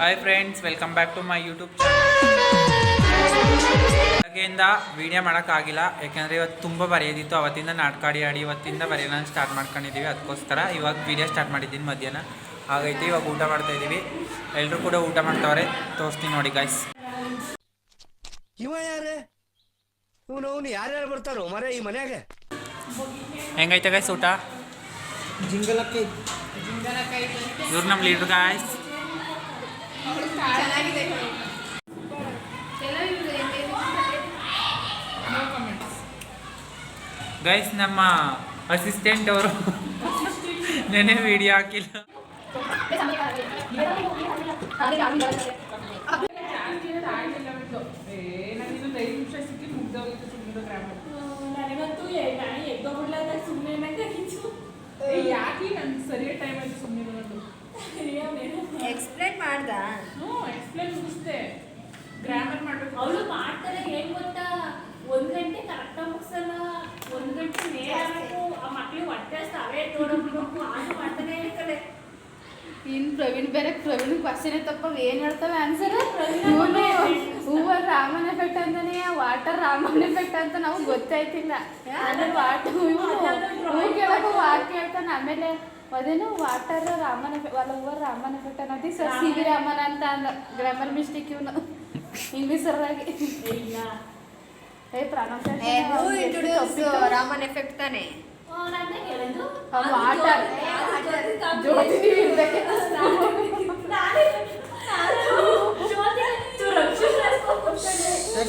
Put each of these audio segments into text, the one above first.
Hi friends, welcome back to my YouTube channel. ಬೆಳಗ್ಗೆಯಿಂದ video ಮಾಡೋಕ್ಕಾಗಿಲ್ಲ, ಯಾಕೆಂದರೆ ಇವತ್ತು ತುಂಬ ಬರೆಯೋದಿತ್ತು. ಅವತ್ತಿಂದ ನಾಟಕ ಆಡಿ ಇವತ್ತಿಂದ ಬರೆಯೋಣ ಸ್ಟಾರ್ಟ್ ಮಾಡ್ಕೊಂಡಿದ್ದೀವಿ. ಅದಕ್ಕೋಸ್ಕರ ಇವಾಗ ವೀಡಿಯೋ ಸ್ಟಾರ್ಟ್ ಮಾಡಿದ್ದೀನಿ. ಮಧ್ಯಾಹ್ನ ಹಾಗೈತಿ. ಇವಾಗ ಊಟ ಮಾಡ್ತಾಯಿದ್ದೀವಿ. ಎಲ್ಲರೂ ಕೂಡ ಊಟ ಮಾಡ್ತಾವ್ರೆ. ತೋರಿಸ್ತೀನಿ ನೋಡಿ ಗಾಯ್ಸ್. ಯಾರ್ಯಾರು ಬರ್ತಾರೋ ಮರೆ ಈ ಮನ್ಯಾಗ? ಹೆಂಗೈತೆ ಗಾಯ್ಸ್ ಊಟ? ಇವ್ರು ನಮ್ಮ ಲೀಡ್ರ್ ಗಾಯ್ಸ್. ಗೈಸ್, ನಮ್ಮ ಅಸಿಸ್ಟೆಂಟ್ ಅವರು ನೆನೆ ವಿಡಿಯೋ ಹಾಕಿಲ್ಲ. ಸರಿಯಾದ ಟೈಮಲ್ಲಿ ಸುಮ್ಮನೆ ಎಕ್ಸ್ಪ್ಲೇನ್ ಮಾಡ್ದ. ಎಕ್ಸ್ಪ್ಲೇನ್ ಮುಗಿಸ್ದೆ. ಗ್ರಾಮರ್ ಮಾಡ್ಬೇಕು. ಅವಳು ಮಾಡ್ತಾರೆ. ಏನ್ ಗೊತ್ತಾ, 1 ಗಂಟೆ ಕರೆಕ್ಟಾಗಿ ಮುಗಿಸಲ್ಲ, 1 ಗಂಟೆ ನೇರಬೇಕು. ಆ ಮಕ್ಳಿಗೆ ಹೊಟ್ಟೆ ಅವೇ ತೋಡಬೇಕು. ಆನು ಮಾಡ್ತಾನೆ ಇರ್ತಾರೆ. ಇನ್ನು ಪ್ರವೀಣ್ ಬೇರೆ, ಪ್ರವೀಣ್ ಕ್ವಶನ್ ತಪ್ಪ ಏನ್ ಹೇಳ್ತವೆ ಆನ್ಸರ್. ಹೂವರ್ ರಾಮನ್ ಎಫೆಕ್ಟ್ ಅಂತಾನೆ, ವಾಟರ್ ರಾಮನ್ ಎಫೆಕ್ಟ್ ಅಂತ ನಾವು ಗೊತ್ತಾಯ್ತಿಲ್ಲ. ಹೂ ಕೇಳಕ್ಕೆ ವಾಟ್ ಕೇಳ್ತಾನೆ. ಆಮೇಲೆ ಅದೇನು ವಾಟರ್ ರಾಮನ್ ಎಫೆಕ್ಟ್ ಅಲ್ಲ, ಹೂವರ್ ರಾಮನ್ ಎಫೆಕ್ಟ್ ಅನ್ನೋದು ಸರ್ ಸಿ ವಿ ರಾಮನ್ ಅಂತ ಅಂದ. ಗ್ರಾಮರ್ ಮಿಸ್ಟೇಕ್ ಇವನು ಇಂಗ್ಲೀಷರಾಗಿ. ರಾಮನ್ ಎಫೆಕ್ಟ್ ತಾನೆ. ವಾಟರ್ ಜ್ಯೋತಿ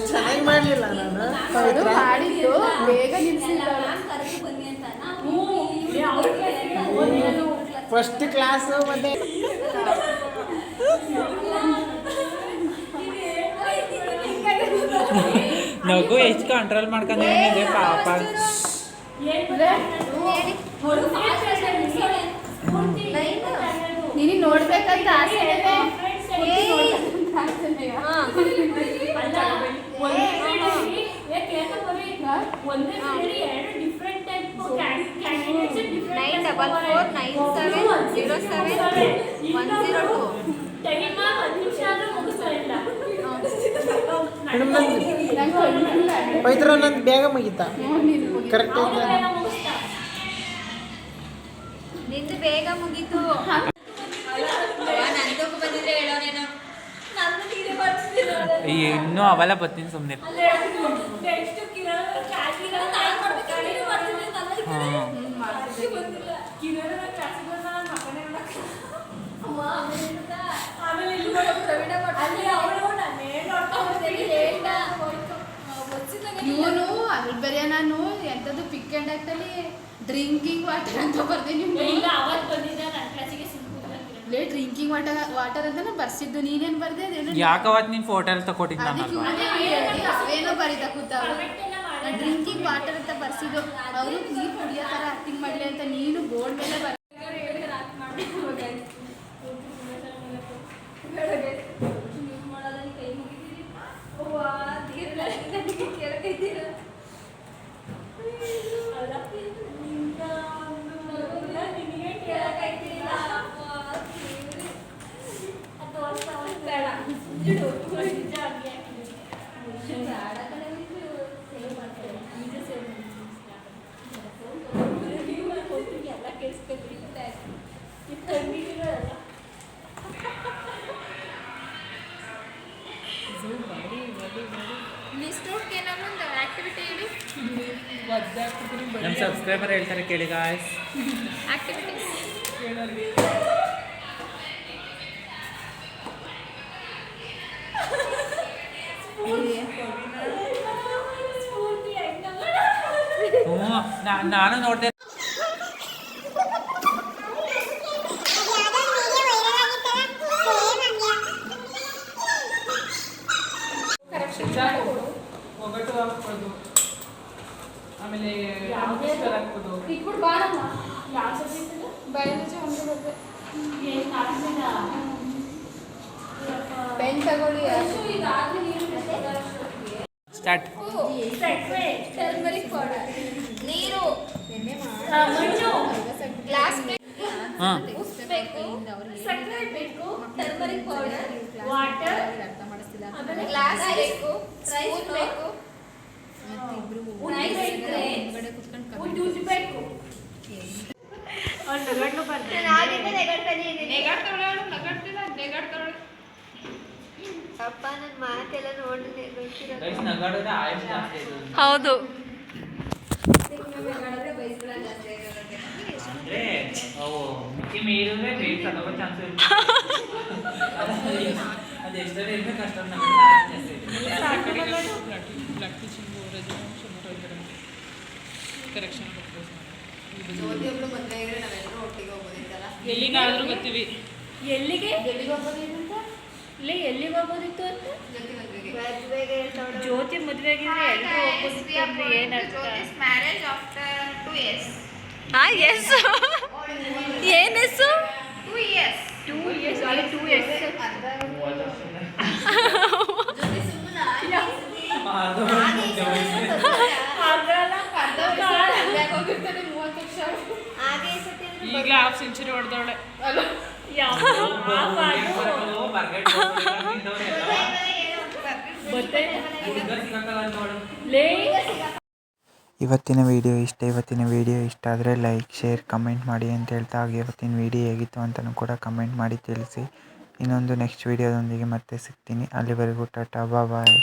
ಚೆನ್ನಾಗಿ ಮಾಡಲಿಲ್ಲ ನಾನು. ಅದು ಮಾಡಿದ್ದು ಬೇಗ ನಿಲ್ಸಿಲ್ಲ. ಫಸ್ಟ್ ಕ್ಲಾಸ್ ಮತ್ತೆ ನಗು ಎಷ್ಟು ಕಂಟ್ರೋಲ್ ಮಾಡ್ಕೊಂಡಿದೆ ಪಾಪ. ನೀನು ನೋಡ್ಬೇಕಂತ ಆಸೆ ಇದೆ. ಪೈತ್ರ ನಂದು ಬೇಗ ಮುಗಿತಾ ಕರೆಕ್ಟ್ ನಿಂದು ಬೇಗ ಮುಗೀತು. ನಂದಕ್ಕೂ ಬಂದಿದ್ರೆ ಹೇಳೋನೇನೋ. ಇನ್ನೂ ಅವೆಲ್ಲ ಬರ್ತೀನಿ ಸುಮ್ಮನೆ. ಇವನು ಅಲ್ಲಿ ಬೇರೆ ನಾನು ಎಂಥದ್ದು ಪಿಕ್ ಆ್ಯಂಡ್ ಆ್ಯಕ್ಟಲ್ಲಿ ಡ್ರಿಂಕಿಂಗ್ ವಾಟರ್ ಅಂತ ಬರ್ತೀನಿ. ಡ್ರಿಂಕಿಂಗ್ ವಾಟರ್ ಅಂತ ಬರ್ಸಿದ್ದು. ನೀನೇನು ಬರ್ದೆ? ಯಾಕವತ್ತು ನೀನು ಫೋಟೋ ಎಲ್ಲ ತಗೊಟ್ಟಿದ್ದು ನಾನು ಅವೇನೋ ಬರೀತಾ ಕೂತಾವ. ಡ್ರಿಂಕಿಂಗ್ ವಾಟರ್ ಅಂತ ಬರ್ಸಿದ್ದು. ಅವರು ನೀರು ಕುಡಿಯೋ ಥರ ಆ್ಯಕ್ಟಿಂಗ್ ಮಾಡಲಿ ಅಂತ ನೀನು ಬೋರ್ಡ್ ಮೇಲೆ ಬರ್. ನಮ್ಮ ಸಬ್ಸ್ಕ್ರೈಬರ್ ಹೇಳ್ತಾರೆ ಕೇಳಿ ಗಾಯ್ಸ್. ನಾನು ನೋಡಿದೆ. ಒಗಟು ಹಾಕ್ಬೋದು, ಆಮೇಲೆ ಹಾಕ್ಬೋದು. ಬಯಾಲಜಿ ಒಂದು ಬಗ್ಗೆ ಪೆನ್ ತಗೊಳ್ಳಿ. ಸ್ಟಾರ್ಟ್. ಟರ್ಮರಿಕ್ ಪೌಡರ್, ನೀರು, ಮಣ್ಣು, ಗ್ಲಾಸ್ ಹಾಂ ಉಪ್ಪು ಬೇಕು, ಸಕ್ಕರೆ ಬೇಕು, ಟರ್ಮರಿಕ್ ಪೌಡರ್, ವಾಟರ್, ಆಮೇಲೆ ಗ್ಲಾಸ್ ಬೇಕು, ಸ್ಪೂನ್ ಬೇಕು, ಉದ್ದು ಬೇಕು. ಅವ್ನು ನಗಡ್ಲು ಅಪ್ಪ ನನ್ನ ಮಾತೆಲ್ಲ ನೋಡಿದ್ರೆ ಗೊತ್ತಿರೋ ಗೈಸ್ ನಗಾಡೋದೇ ಆಯುಷ್ ಜಾಸ್ತಿ ಇದೆ. ಹೌದು ಅಂದ್ರೆ ಅವು ಮಿಕ್ಕಿ ಮೀರಿದ್ರೆ ಬೇಗ ತಗೋ ಚಾನ್ಸ್ ಇರುತ್ತೆ. ಅದು ಎಷ್ಟರಲ್ಲಿ ಇರ್ಬೇಕು ಅಷ್ಟೊಂದು ನಗಾಡೋದು ಆಯುಷ್ ಜಾಸ್ತಿ ಎಲ್ಲಿಗಾದ್ರೂ ಬರ್ತೀವಿ. ಎಲ್ಲಿಗೆ ಹೋಗೋದಿತ್ತು ಅಂತ ಜ್ಯೋತಿ ಮದುವೆಗಿದ್ರೆ ಎಲ್ಲರೂ ಹೋಗೋದಿತ್ತು ಅಂದ್ರೆ ಏನರ್ಥ? Marriage after 2 years. ಎಸ್ ಏನೆಸ್ಸು 2 years. 2 years ಅಲ್ಲಿ 2 years ಹಾಗೆ ಈ ಸತಿ ಅಂದ್ರೆ ಈಗ ಹಾಫ್ ಸೆಂಚುರಿ ಹೊಡೆದವಳೆ. ಇವತ್ತಿನ ವಿಡಿಯೋ ಇಷ್ಟ ಆದರೆ ಲೈಕ್ ಶೇರ್ ಕಮೆಂಟ್ ಮಾಡಿ ಅಂತ ಹೇಳ್ತಾ ಹಾಗೆ ಇವತ್ತಿನ ವಿಡಿಯೋ ಹೇಗಿತ್ತು ಅಂತಲೂ ಕೂಡ ಕಮೆಂಟ್ ಮಾಡಿ ತಿಳಿಸಿ. ಇನ್ನೊಂದು ನೆಕ್ಸ್ಟ್ ವಿಡಿಯೋದೊಂದಿಗೆ ಮತ್ತೆ ಸಿಗ್ತೀನಿ. ಅಲ್ಲಿವರೆಗೂ ಟಾಟಾ ಬಾಯ್.